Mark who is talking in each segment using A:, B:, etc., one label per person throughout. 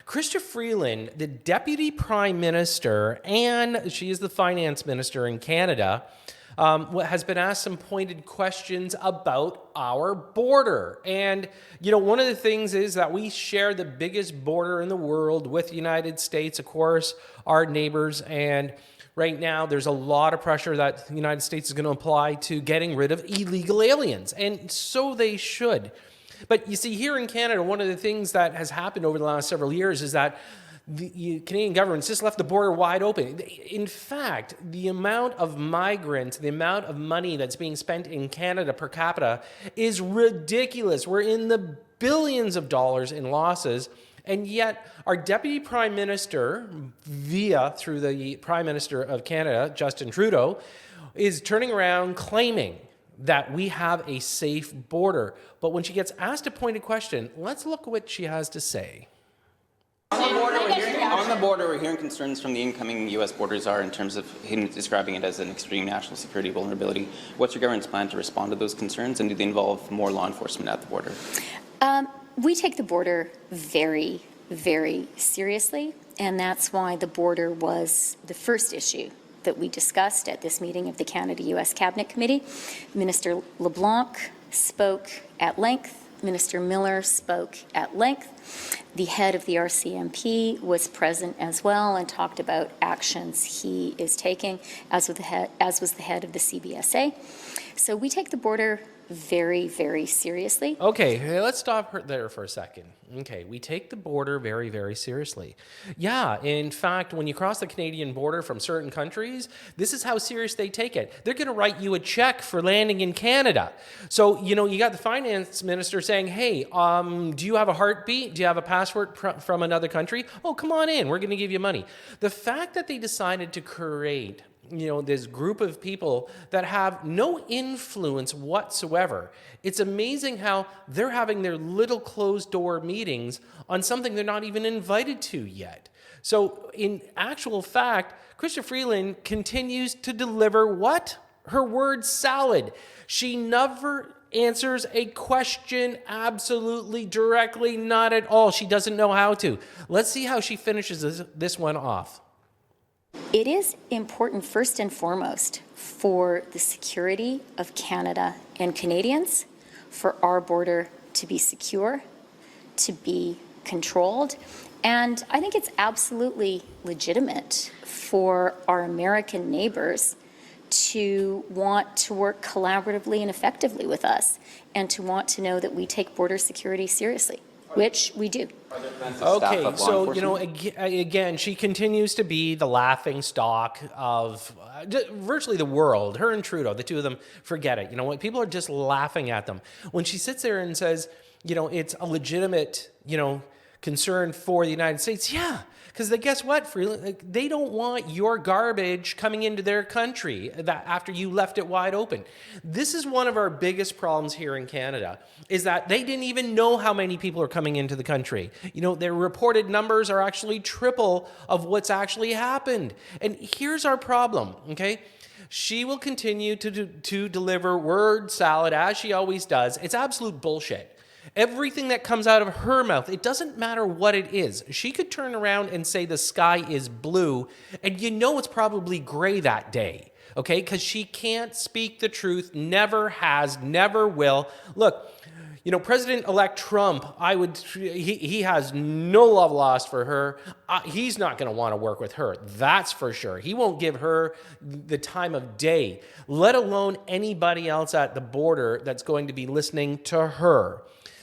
A: Chrystia Freeland, the Deputy Prime Minister, and she is the Finance Minister in Canada, has been asked some pointed questions about our border. And, one of the things is that we share the biggest border in the world with the United States, of course, our neighbors. And right now, there's a lot of pressure that the United States is going to apply to getting rid of illegal aliens. And so they should. But you see, here in Canada, one of the things that has happened over the last several years is that the Canadian government's just left the border wide open. In fact, the amount of migrants, the amount of money that's being spent in Canada per capita is ridiculous. We're in the billions of dollars in losses. And yet, our Deputy Prime Minister, through the Prime Minister of Canada, Justin Trudeau, is turning around claiming that we have a safe border. But when she gets asked a pointed question, let's look at what she has to say.
B: On the border, we're hearing concerns from the incoming U.S. border czar in terms of him describing it as an extreme national security vulnerability. What's your government's plan to respond to those concerns, and do they involve more law enforcement at the border?
C: We take the border very, very seriously, and that's why the border was the first issue that we discussed at this meeting of the Canada-U.S. Cabinet Committee. Minister LeBlanc spoke at length. Minister Miller spoke at length. The head of the RCMP was present as well and talked about actions he is taking, as was the head of the CBSA. So we take the border very, very seriously.
A: Okay, let's stop there for a second. Okay, we take the border very, very seriously. Yeah, in fact, when you cross the Canadian border from certain countries, this is how serious they take it. They're going to write you a check for landing in Canada. So, you got the finance minister saying, hey, do you have a heartbeat? Do you have a passport from another country? Oh, come on in. We're going to give you money. The fact that they decided to create this group of people that have no influence whatsoever. It's amazing how they're having their little closed door meetings on something they're not even invited to yet. So in actual fact, Chrystia Freeland continues to deliver what? Her word salad. She never answers a question absolutely directly, not at all. She doesn't know how to. Let's see how she finishes this one off.
C: It is important, first and foremost, for the security of Canada and Canadians, for our border to be secure, to be controlled. And I think it's absolutely legitimate for our American neighbors to want to work collaboratively and effectively with us, and to want to know that we take border security seriously, which we do.
A: Okay, so, again, she continues to be the laughing stock of virtually the world. Her and Trudeau, the two of them, forget it. People are just laughing at them. When she sits there and says, it's a legitimate, concern for the United States, yeah, because guess what, Freeland? They don't want your garbage coming into their country after you left it wide open. This is one of our biggest problems here in Canada, is that they didn't even know how many people are coming into the country. Their reported numbers are actually triple of what's actually happened. And here's our problem, okay? She will continue to deliver word salad as she always does. It's absolute bullshit. Everything that comes out of her mouth, it doesn't matter what it is. She could turn around and say the sky is blue, and it's probably gray that day, okay? Because she can't speak the truth, never has, never will. Look, President-elect Trump, he has no love lost for her. He's not going to want to work with her, that's for sure. He won't give her the time of day, let alone anybody else at the border that's going to be listening to her.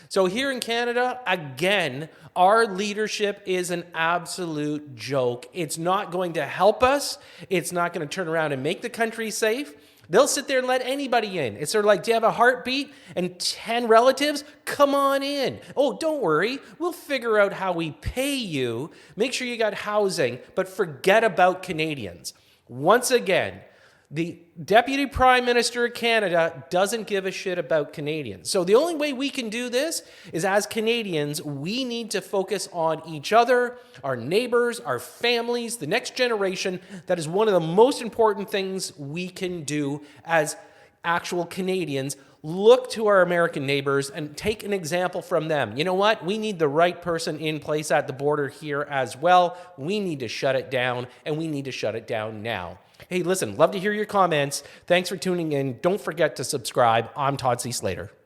A: So here in Canada, again, our leadership is an absolute joke. It's not going to help us. It's not going to turn around and make the country safe. They'll sit there and let anybody in. It's sort of like, do you have a heartbeat and 10 relatives? Come on in. Oh, don't worry. We'll figure out how we pay you. Make sure you got housing, but forget about Canadians. Once again, the Deputy Prime Minister of Canada doesn't give a shit about Canadians. So the only way we can do this is, as Canadians, we need to focus on each other, our neighbors, our families, the next generation. That is one of the most important things we can do as actual Canadians. look to our American neighbors and take an example from them. You know what? We need the right person in place at the border here as well. We need to shut it down, and we need to shut it down now. Hey, listen, love to hear your comments. Thanks for tuning in. Don't forget to subscribe. I'm Todd C. Slater.